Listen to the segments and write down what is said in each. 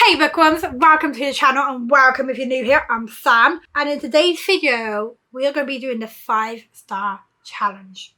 Hey bookworms, welcome to the channel and welcome if you're new here. I'm Sam, and in today's video we are going to be doing the 5-star challenge.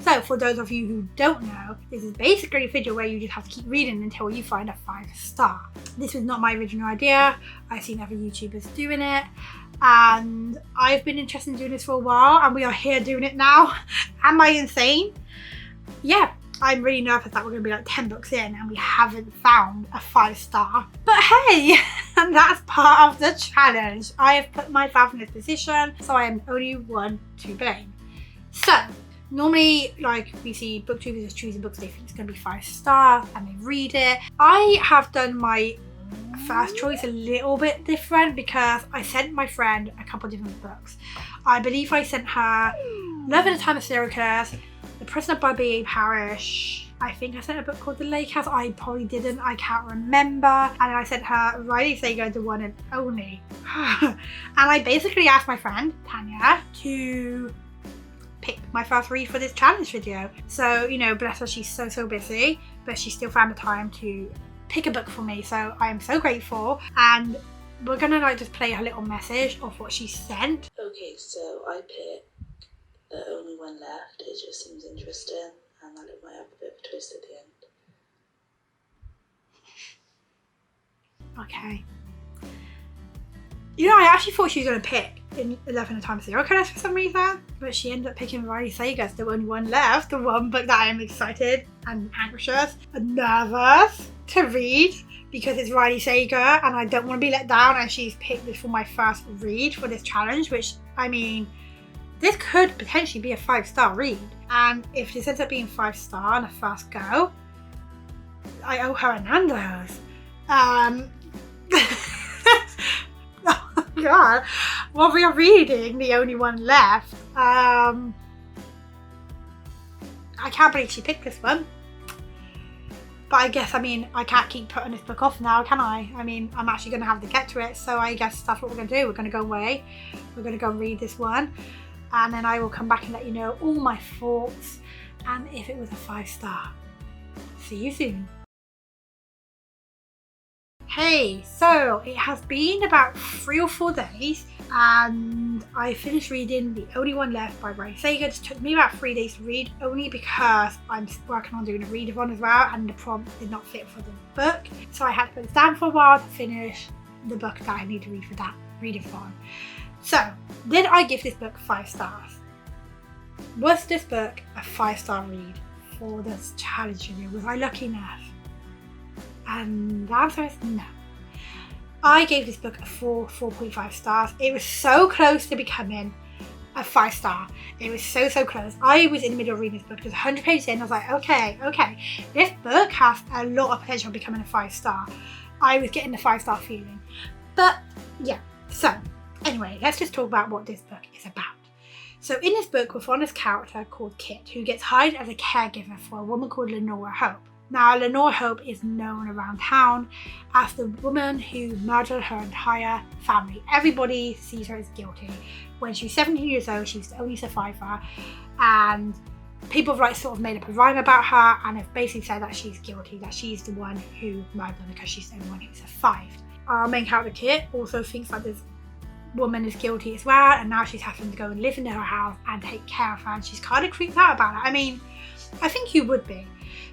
So for those of you who don't know, this is basically a video where you just have to keep reading until you find a 5-star. This was not my original idea. I've seen other YouTubers doing it and I've been interested in doing this for a while, and we are here doing it now. Am I insane? Yeah. I'm really nervous that we're going to be like 10 books in and we haven't found a 5-star. But hey, that's part of the challenge. I have put myself in this position, so I am only one to blame. So, normally, like, we see booktubers just choosing books they think it's going to be 5-star and they read it. I have done my first choice a little bit different because I sent my friend a couple of different books. I believe I sent her Love in a Time of Serial Killers, The Prisoner by B.A. Parish. I think I sent a book called The Lake House. I probably didn't. I can't remember. And then I sent her Riley Sager, The One and Only. And I basically asked my friend, Tanya, to pick my first read for this challenge video. So, you know, bless her, she's so busy, but she still found the time to pick a book for me. So I am so grateful. And we're gonna like just play her little message of what she sent. Okay, so I picked The Only One Left. It just seems interesting, and I might have a bit of a twist at the end. Okay. You know, I actually thought she was going to pick in 11 Time of Serial Killers for some reason, but she ended up picking Riley Sager's The Only One Left, the one book that I am excited and anxious and nervous to read because it's Riley Sager and I don't want to be let down, and she's picked this for my first read for this challenge, which, I mean, this could potentially be a 5-star read. And if this ends up being 5-star on the first go, I owe her a Nando's. Oh God. Well, we are reading The Only One Left. I can't believe she picked this one. But I guess, I mean, I can't keep putting this book off now, can I? I mean, I'm actually going to have to get to it. So I guess that's what we're going to do. We're going to go away. We're going to go read this one. And then I will come back and let you know all my thoughts and if it was a 5-star. See you soon. Hey, so it has been about 3 or 4 days and I finished reading The Only One Left by Riley Sager. It took me about 3 days to read, only because I'm working on doing a readathon as well and the prompt did not fit for the book. So I had to put this down for a while to finish the book that I need to read for that readathon. So, did I give this book 5 stars? Was this book a 5-star read for this challenge video? Was I lucky enough? And the answer is no. I gave this book a 4.5 stars. It was so close to becoming a 5-star. It was so close. I was in the middle of reading this book. It was 100 pages in. I was like, okay. This book has a lot of potential of becoming a 5-star. I was getting the 5-star feeling. But, yeah. So, anyway, let's just talk about what this book is about. So in this book, we're following this character called Kit, who gets hired as a caregiver for a woman called Lenora Hope. Now, Lenora Hope is known around town as the woman who murdered her entire family. Everybody sees her as guilty. When she was 17 years old, she was the only survivor, and people have like sort of made up a rhyme about her and have basically said that she's guilty, that she's the one who murdered them because she's the only one who survived. Our main character, Kit, also thinks that this woman is guilty as well, and now she's having to go and live in her house and take care of her, and she's kind of creeped out about it. I mean, I think you would be.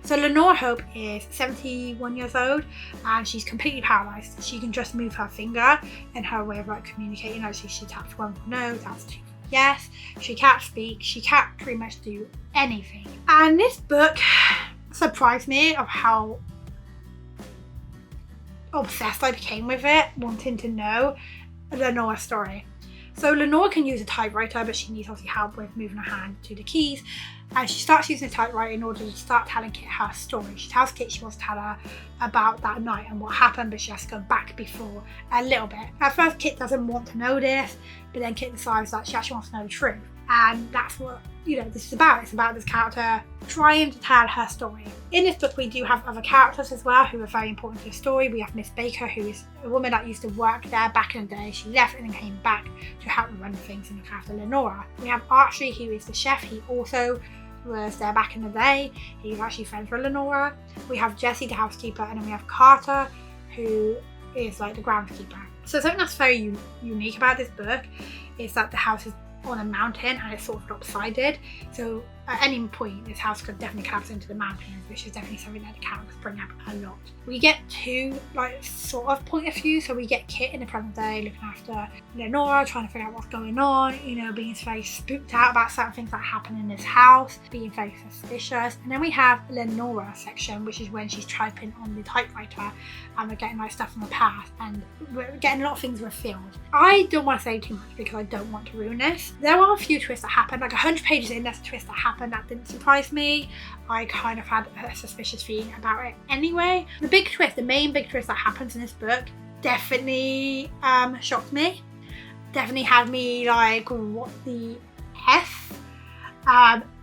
So Lenora Hope is 71 years old and she's completely paralysed. She can just move her finger in her way of like communicating. Like she taps 1 for no, taps 2 for yes. She can't speak. She can't pretty much do anything. And this book surprised me of how obsessed I became with it, wanting to know Lenora's story. So Lenora can use a typewriter, but she needs obviously help with moving her hand to the keys. And she starts using a typewriter in order to start telling Kit her story. She tells Kit she wants to tell her about that night and what happened, but she has to go back before a little bit. At first, Kit doesn't want to know this, but then Kit decides that she actually wants to know the truth. And that's what, you know, this is about. It's about this character trying to tell her story. In this book, we do have other characters as well who are very important to the story. We have Miss Baker, who is a woman that used to work there back in the day. She left and then came back to help run things and look after Lenora. We have Archie, who is the chef. He also was there back in the day. He's actually friends with Lenora. We have Jessie, the housekeeper, and then we have Carter, who is like the groundskeeper. So something that's very unique about this book is that the house is on a mountain and it's sort of lopsided. So at any point, this house could definitely collapse into the mountains, which is definitely something that the characters bring up a lot. We get two like sort of point of view. So we get Kit in the present day looking after Lenora, trying to figure out what's going on, being very spooked out about certain things that happen in this house, being very suspicious. And then we have Lenora section, which is when she's typing on the typewriter and we're getting like stuff from the past and we're getting a lot of things revealed. I don't want to say too much because I don't want to ruin this. There are a few twists that happen, like 100 pages in, there's a twist that happened that didn't surprise me. I kind of had a suspicious feeling about it anyway. The main big twist that happens in this book definitely shocked me. Definitely had me like, what the F?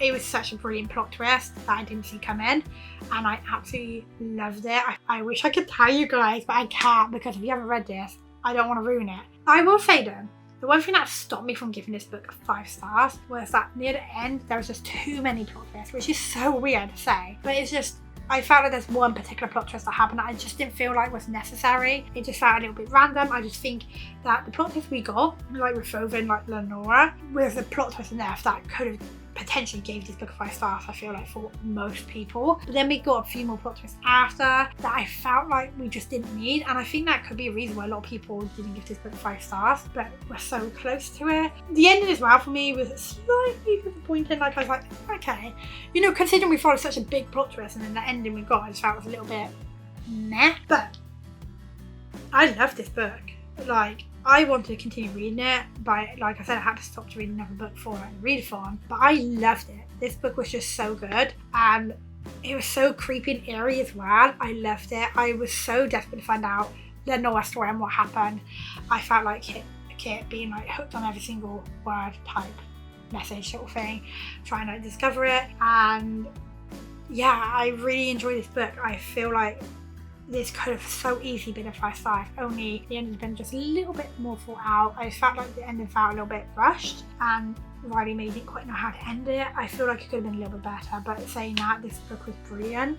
It was such a brilliant plot twist that I didn't see come in, and I absolutely loved it. I wish I could tell you guys, but I can't because if you haven't read this, I don't want to ruin it. I will say though, the one thing that stopped me from giving this book 5 stars was that near the end there was just too many plot twists, which is so weird to say, but it's just, I felt like there's one particular plot twist that happened that I just didn't feel like was necessary. It just felt a little bit random. I just think that the plot twist we got, like with Fovin, like Lenora, was a plot twist enough that could have potentially gave this book 5 stars, I feel like, for most people. But then we got a few more plot twists after that I felt like we just didn't need, and I think that could be a reason why a lot of people didn't give this book 5 stars, but we're so close to it. The ending as well for me was slightly disappointing. Like I was like, okay, considering we followed such a big plot twist and then the ending we got, I just felt it was a little bit meh. But I love this book. Like, I wanted to continue reading it, but like I said, I had to stop to read another book for a readathon. But I loved it. This book was just so good, and it was so creepy and eerie as well. I loved it. I was so desperate to find out Lenora's story and what happened. I felt like Kit being like hooked on every single word type message sort of thing, trying to discover it. And yeah, I really enjoyed this book. I feel like this could have so easily been a 5 star if only the ending had been just a little bit more thought out. I felt like the ending felt a little bit rushed, and Riley maybe didn't quite know how to end it. I feel like it could have been a little bit better, but saying that, this book was brilliant.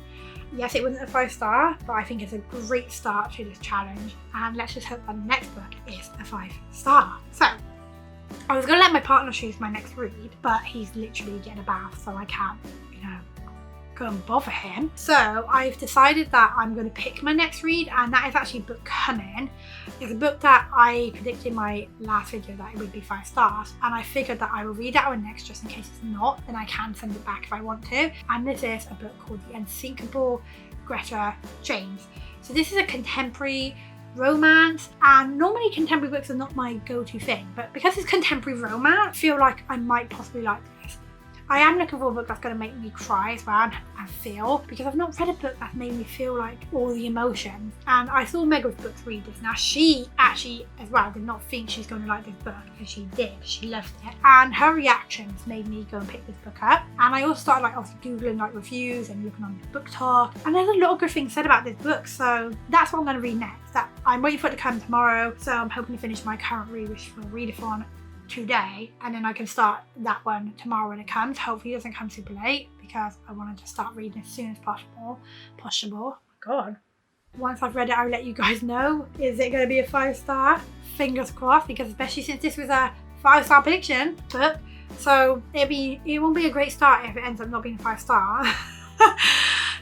Yes, it wasn't a 5 star, but I think it's a great start to this challenge, and let's just hope that the next book is a 5 star. So I was going to let my partner choose my next read, but he's literally getting a bath, so I can't, go and bother him. So I've decided that I'm going to pick my next read, and that is actually a book coming. It's a book that I predicted in my last video that it would be 5 stars, and I figured that I will read that one next just in case it's not, then I can send it back if I want to. And this is a book called The Unsinkable Greta James. So this is a contemporary romance, and normally contemporary books are not my go-to thing, but because it's contemporary romance, I feel like I might possibly like this. I am looking for a book that's going to make me cry as well and feel, because I've not read a book that's made me feel like all the emotions. And I saw Meg with books read this. Now she actually as well did not think she's going to like this book, because she did. She loved it, and her reactions made me go and pick this book up. And I also started obviously googling reviews and looking on Book Talk, and there's a lot of good things said about this book, so that's what I'm going to read next. I'm waiting for it to come tomorrow, so I'm hoping to finish my current read, which is for readathon, today, and then I can start that one tomorrow when it comes. Hopefully it doesn't come super late, because I wanted to start reading as soon as possible. Oh my god. Once I've read it, I'll let you guys know. Is it going to be a 5 star? Fingers crossed, because especially since this was a 5 star prediction book, so it won't be a great start if it ends up not being a 5 star.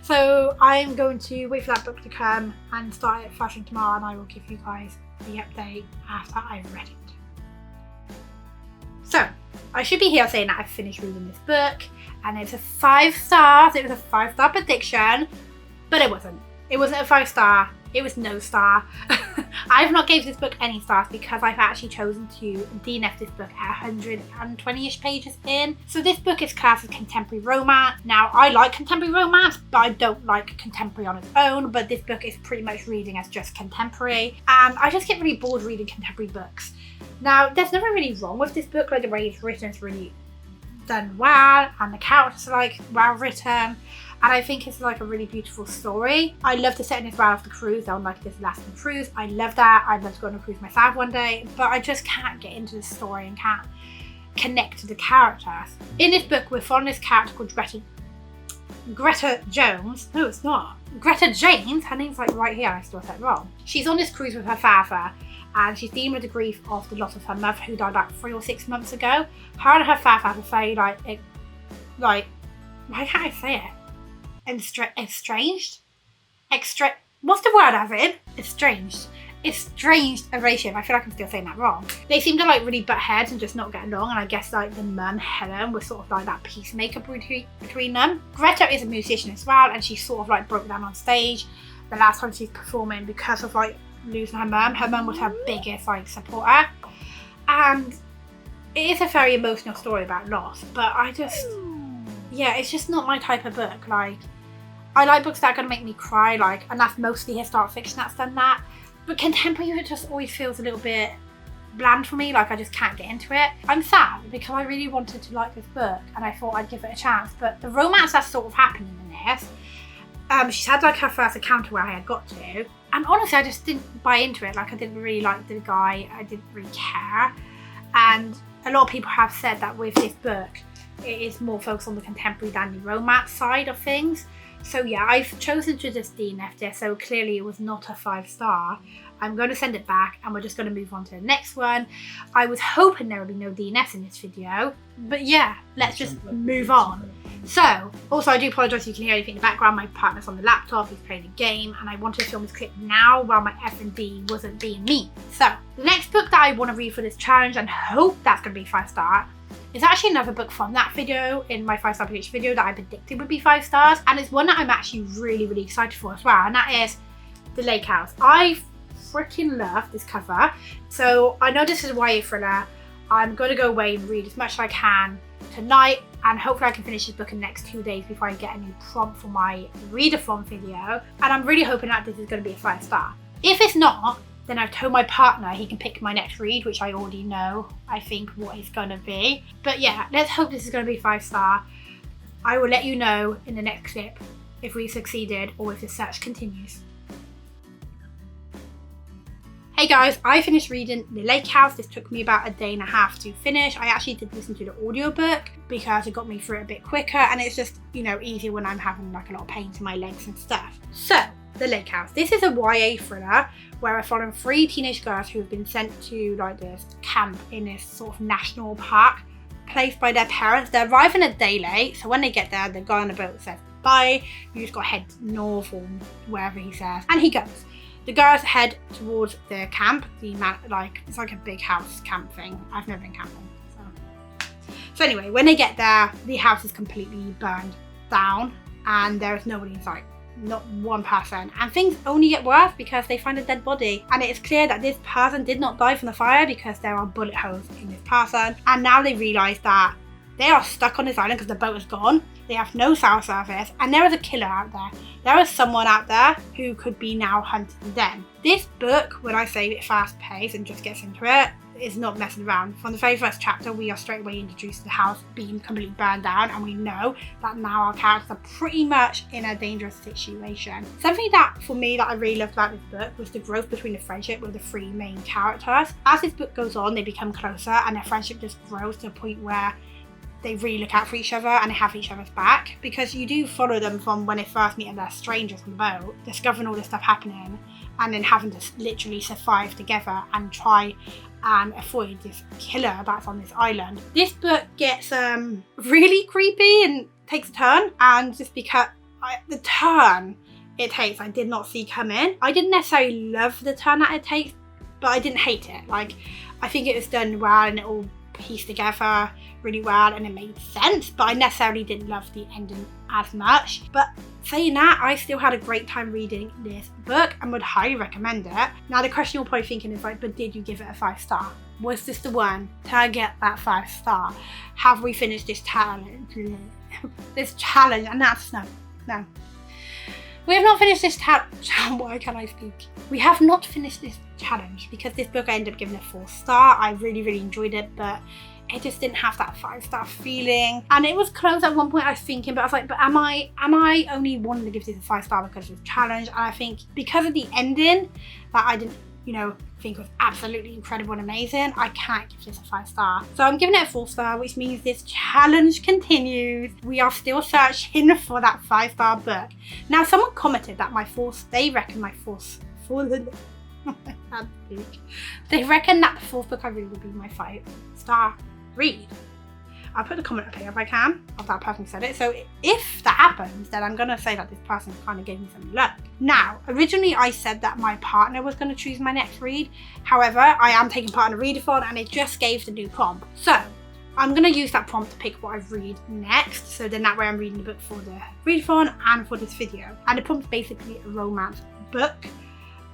So I'm going to wait for that book to come and start it first thing tomorrow, and I will give you guys the update after I've read it. So, I should be here saying that I've finished reading this book, and it's a 5 stars. It was a 5 star prediction, but it wasn't. It wasn't a 5 star. It was no star. I've not gave this book any stars because I've actually chosen to DNF this book at 120-ish pages in. So this book is classed as contemporary romance. Now, I like contemporary romance, but I don't like contemporary on its own. But this book is pretty much reading as just contemporary, and I just get really bored reading contemporary books. Now, there's nothing really wrong with this book. Like, the way it's written is really done well, and the characters are well written, and I think it's a really beautiful story. I love the setting as well of the cruise on this Alaskan cruise. I love that. I'd love to go on a cruise myself one day, but I just can't get into the story and can't connect to the characters. In this book, we're following this character called Greta Jones. No, it's not. Greta James. Her name's like right here. I still said it wrong. She's on this cruise with her father, and she's dealing with the grief of the loss of her mother, who died like 3 or 6 months ago. Her and her father have a very why can't I say it? Estranged? What's the word as in? Estranged relationship. I feel like I'm still saying that wrong. They seem to like really butt heads and just not get along, and I guess like the mum, Helen, was sort of like that peacemaker between them. Greta is a musician as well, and she sort of like broke down on stage the last time she's performing because of like losing her mum. Her mum was her biggest like supporter, and it is a very emotional story about loss, but it's just not my type of book. Like, I like books that are going to make me cry, like, and that's mostly historic fiction that's done that. But contemporary, it just always feels a little bit bland for me, like I just can't get into it. I'm sad because I really wanted to like this book and I thought I'd give it a chance, but the romance that's sort of happening in this, she's had like her first encounter where I had got to, and honestly I just didn't buy into it. Like, I didn't really like the guy, I didn't really care, and a lot of people have said that with this book it is more focused on the contemporary than the romance side of things. So yeah, I've chosen to just DNF this, so clearly it was not a 5-star. I'm going to send it back and we're just going to move on to the next one. I was hoping there would be no DNFs in this video, but yeah, let's just move on. So, also I do apologise if you can hear anything in the background. My partner's on the laptop, he's playing a game, and I wanted to film this clip now while my F&D wasn't being mean. So, the next book that I want to read for this challenge, and hope that's going to be 5-star, it's actually another book from that video, in my 5-star prediction video, that I predicted would be 5 stars, and it's one that I'm actually really, really excited for as well, and that is The Lake House. I freaking love this cover. So I know this is a YA thriller. I'm going to go away and read as much as I can tonight, and hopefully I can finish this book in the next 2 days before I get a new prompt for my readathon video, and I'm really hoping that this is going to be a 5-star. If it's not, then I've told my partner he can pick my next read, which I already know, I think, what it's going to be. But yeah, let's hope this is going to be 5-star. I will let you know in the next clip if we succeeded or if the search continues. Hey guys, I finished reading The Lake House. This took me about a day and a half to finish. I actually did listen to the audiobook because it got me through it a bit quicker, and it's just, you know, easier when I'm having like a lot of pain in my legs and stuff. So, The Lake House. This is a YA thriller where we're following 3 teenage girls who have been sent to like this camp in this sort of national park placed by their parents. They're arriving a day late, so when they get there, they go on a boat that says bye, you just got to head north or wherever he says, and he goes. The girls head towards their camp, it's like a big house camp thing. I've never been camping. So anyway, when they get there, the house is completely burned down and there is nobody inside. Not one person, and things only get worse because they find a dead body, and it is clear that this person did not die from the fire because there are bullet holes in this person, and now they realise that they are stuck on this island because the boat is gone. They have no cell service, and there is a killer out there. There is someone out there who could be now hunting them. This book, when I say it's fast paced and just gets into it, is not messing around. From the very first chapter, we are straight away introduced to the house being completely burned down, and we know that now our characters are pretty much in a dangerous situation. Something that, for me, that I really loved about this book was the growth between the friendship with the 3 main characters. As this book goes on, they become closer, and their friendship just grows to a point where they really look out for each other and they have each other's back, because you do follow them from when they first meet and they're strangers on the boat, discovering all this stuff happening, and then having to literally survive together and try and avoid this killer that's on this island. This book gets really creepy and takes a turn, and just because the turn it takes I did not see coming. I didn't necessarily love the turn that it takes, but I didn't hate it. Like, I think it was done well and it all pieced together really well and it made sense, but I necessarily didn't love the ending as much. But saying that, I still had a great time reading this book and would highly recommend it. Now the question you're probably thinking is like, but did you give it a 5-star? Was this the one to get that 5-star? Have we finished this challenge? And that's no. We have not finished this why can I speak? We have not finished this challenge because this book I ended up giving a 4-star. I really, really enjoyed it, but it just didn't have that 5-star feeling. And it was close at one point, I was thinking, but I was like, but am I only wanting to give this a 5-star because of the challenge? And I think because of the ending, that I didn't you know, think was absolutely incredible and amazing, I can't give this a 5 star. So I'm giving it a 4 star, which means this challenge continues. We are still searching for that 5 star book. Now, someone commented that they reckon that the 4th book I read would be my 5 star read. I'll put the comment up here if I can of that person who said it. So if that happens, then I'm going to say that this person kind of gave me some luck. Now, originally I said that my partner was going to choose my next read. However, I am taking part in a readathon and it just gave the new prompt. So I'm going to use that prompt to pick what I read next. So then that way I'm reading the book for the readathon and for this video. And the prompt is basically a romance book,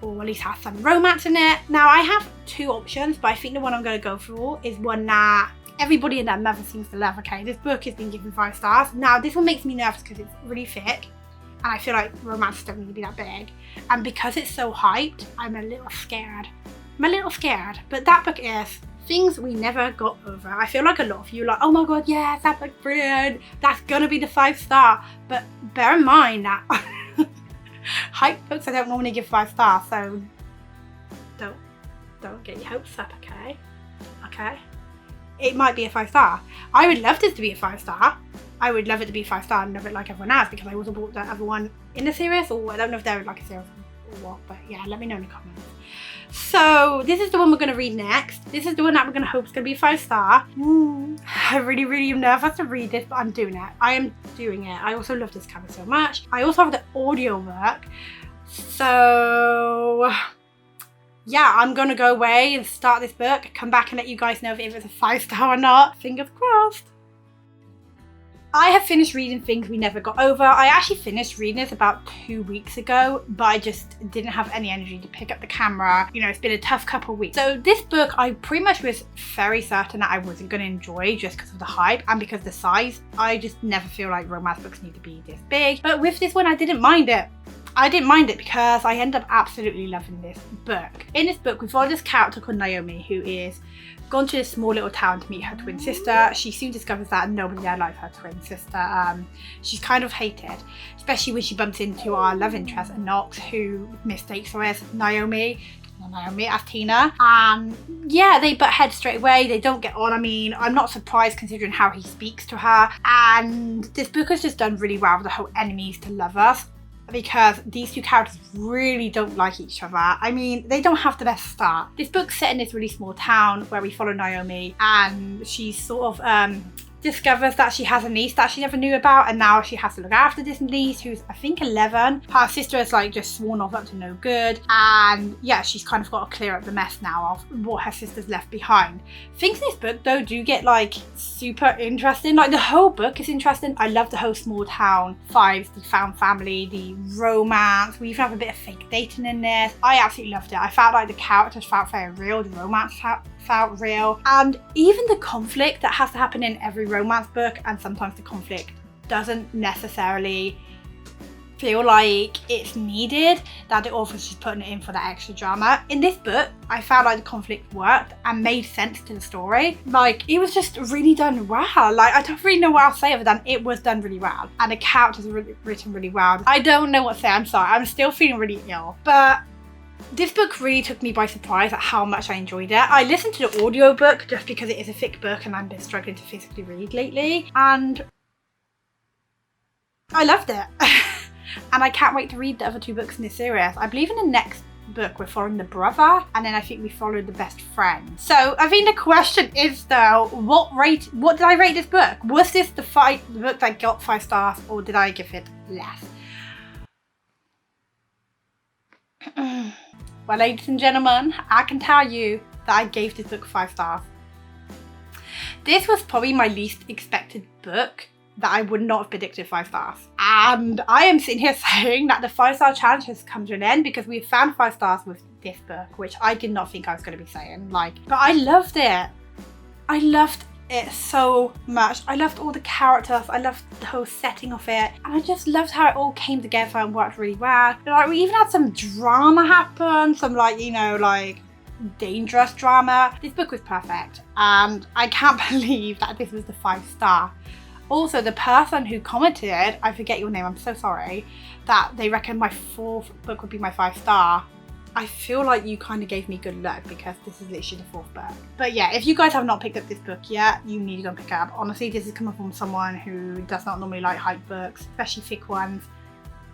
or at least has some romance in it. Now I have 2 options, but I think the one I'm going to go for is one that everybody and their mother seems to love. Okay, this book has been given 5 stars. Now this one makes me nervous because it's really thick and I feel like romance don't need to be that big, and because it's so hyped, I'm a little scared. But that book is Things We Never Got Over. I feel like a lot of you are like, oh my god, yes, that book's brilliant, that's gonna be the 5 star. But bear in mind that hype books I don't normally give 5 stars, so don't get your hopes up, okay? It might be a 5 star. I would love this to be a 5 star. I would love it to be a 5 star and love it like everyone else, because I also bought the other one in the series, or I don't know if they're like a series or what, but yeah, let me know in the comments. So this is the one we're going to read next. This is the one that we're going to hope is going to be a 5 star. I really am nervous to read this, but I'm doing it. I am doing it. I also love this cover so much. I also have the audiobook. So yeah, I'm gonna go away and start this book, come back and let you guys know if it was a 5 star or not. Fingers crossed. I have finished reading Things We Never Got Over. I actually finished reading this about 2 weeks ago, but I just didn't have any energy to pick up the camera. You know, it's been a tough couple of weeks. So this book, I pretty much was very certain that I wasn't going to enjoy just because of the hype and because of the size. I just never feel like romance books need to be this big. But with this one, I didn't mind it. Because I end up absolutely loving this book. In this book, we follow this character called Naomi, who is gone to this small little town to meet her twin sister. She soon discovers that nobody there likes her twin sister. She's kind of hated, especially when she bumps into our love interest, Knox, who mistakes her as Naomi as Tina. And yeah, they butt heads straight away. They don't get on. I mean, I'm not surprised considering how he speaks to her. And this book has just done really well with the whole enemies to lovers, because these 2 characters really don't like each other. I mean, they don't have the best start. This book's set in this really small town where we follow Naomi, and she's sort of discovers that she has a niece that she never knew about, and now she has to look after this niece who's I think 11. Her sister is like just sworn off up to no good, and yeah, she's kind of got to clear up the mess now of what her sister's left behind. Things in this book though do get like super interesting. Like the whole book is interesting. I love the whole small town vibes, the found family, the romance. We even have a bit of fake dating in this. I absolutely loved it. I felt like the characters felt very real, the romance felt real, and even the conflict that has to happen in every romance book, and sometimes the conflict doesn't necessarily feel like it's needed, that the author's just putting it in for that extra drama. In this book, I felt like the conflict worked and made sense to the story. Like, it was just really done well. Like, I don't really know what I'll say other than it was done really well, and the characters are written really well. I don't know what to say. I'm sorry, I'm still feeling really ill, but this book really took me by surprise at how much I enjoyed it. I listened to the audiobook just because it is a thick book and I've been struggling to physically read lately, and I loved it. And I can't wait to read the other 2 books in this series. I believe in the next book we're following the brother, and then I think we followed the best friend. So I think the question is though, what did I rate this book? Was this the book that got 5 stars, or did I give it less? Well, ladies and gentlemen, I can tell you that I gave this book 5 stars. This was probably my least expected book that I would not have predicted 5 stars. And I am sitting here saying that the 5-star challenge has come to an end because we've found 5 stars with this book, which I did not think I was going to be saying. But I loved it. I loved it so much. I loved all the characters. I loved the whole setting of it. And I just loved how it all came together and worked really well. Like, we even had some drama happen, some dangerous drama. This book was perfect. And I can't believe that this was the 5-star. Also, the person who commented, I forget your name, I'm so sorry, that they reckon my 4th book would be my 5-star. I feel like you kind of gave me good luck because this is literally the 4th book. But yeah, if you guys have not picked up this book yet, you need to go and pick it up. Honestly, this is coming from someone who does not normally like hype books, especially thick ones,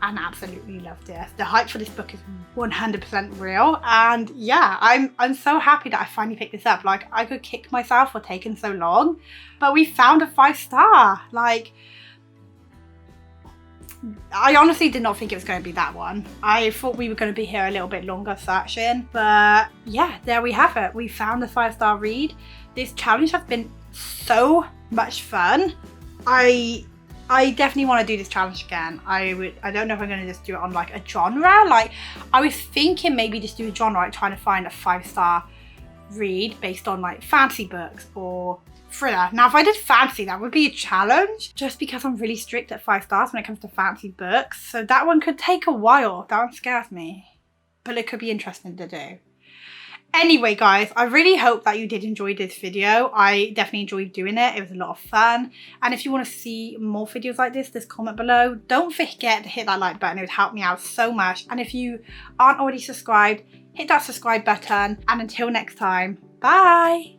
and absolutely loved it. The hype for this book is 100% real, and yeah, I'm so happy that I finally picked this up. Like, I could kick myself for taking so long, but we found a 5-star. Like, I honestly did not think it was going to be that one. I thought we were going to be here a little bit longer searching, but yeah, there we have it. We found the 5-star read. This challenge has been so much fun. I definitely want to do this challenge again. I don't know if I'm going to just do it on like a genre. Like, I was thinking maybe just do a genre, like trying to find a 5-star read based on like fantasy books or thriller. Now, if I did fantasy, that would be a challenge just because I'm really strict at 5 stars when it comes to fantasy books. So that one could take a while. That one scares me, but it could be interesting to do. Anyway, guys, I really hope that you did enjoy this video. I definitely enjoyed doing it. It was a lot of fun. And if you want to see more videos like this, just comment below. Don't forget to hit that like button. It would help me out so much. And if you aren't already subscribed, hit that subscribe button. And until next time, bye.